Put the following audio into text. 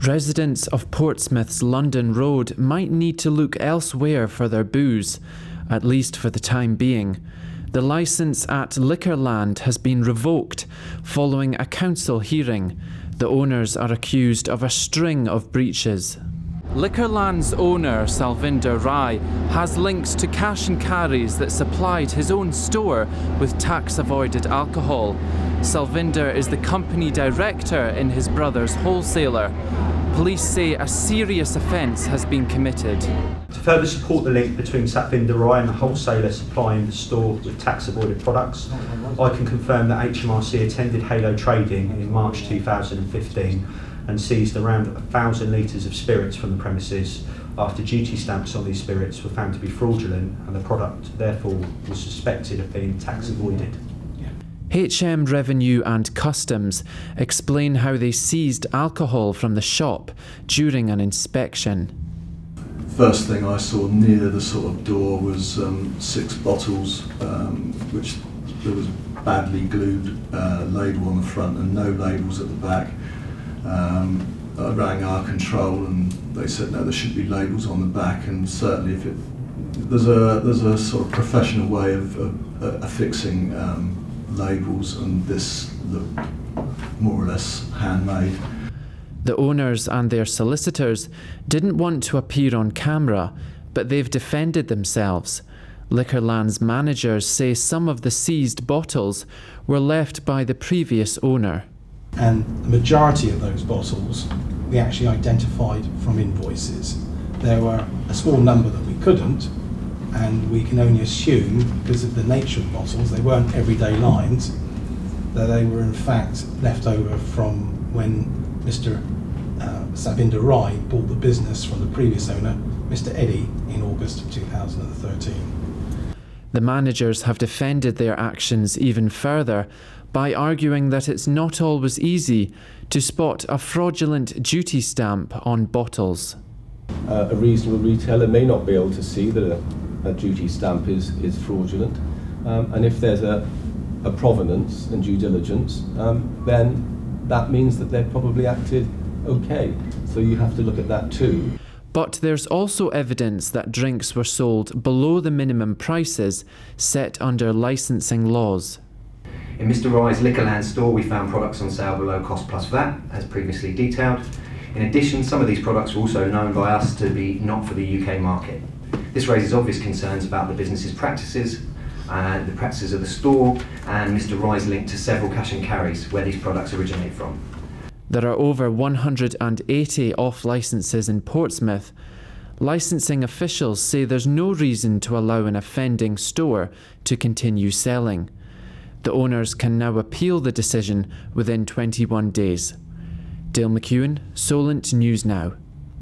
Residents of Portsmouth's London Road might need to look elsewhere for their booze, at least for the time being. The licence at Liquorland has been revoked following a council hearing. The owners are accused of a string of breaches. Liquorland's owner, Salvinder Rai, has links to cash and carries that supplied his own store with tax-avoided alcohol. Salvinder is the company director in his brother's wholesaler. Police say a serious offence has been committed. To further support the link between Salvinder Rai and the wholesaler supplying the store with tax-avoided products, I can confirm that HMRC attended Halo Trading in March 2015 and seized around 1,000 litres of spirits from the premises after duty stamps on these spirits were found to be fraudulent and the product therefore was suspected of being tax-avoided. HM Revenue and Customs explain how they seized alcohol from the shop during an inspection. First thing I saw near the sort of door was 6 bottles, which there was a badly glued label on the front and no labels at the back. I rang our control and they said no, there should be labels on the back, and certainly if there's a sort of professional way of affixing labels, and this looked more or less handmade. The owners and their solicitors didn't want to appear on camera, but they've defended themselves. Liquorland's managers say some of the seized bottles were left by the previous owner. And the majority of those bottles we actually identified from invoices. There were a small number that we couldn't, and we can only assume, because of the nature of the bottles, they weren't everyday lines, that they were in fact left over from when Mr. Salvinder Rai bought the business from the previous owner, Mr. Eddy, in August of 2013. The managers have defended their actions even further by arguing that it's not always easy to spot a fraudulent duty stamp on bottles. A reasonable retailer may not be able to see that a duty stamp is fraudulent, and if there's a provenance and due diligence, then that means that they've probably acted okay. So you have to look at that too. But there's also evidence that drinks were sold below the minimum prices set under licensing laws. In Mr. Rai's Liquorland store, we found products on sale below cost plus VAT, as previously detailed. In addition, some of these products were also known by us to be not for the UK market. This raises obvious concerns about the business's practices, the practices of the store, and Mr. Rai's link to several cash and carries where these products originate from. There are over 180 off licences in Portsmouth. Licensing officials say there's no reason to allow an offending store to continue selling. The owners can now appeal the decision within 21 days. Dale McEwen, Solent News Now.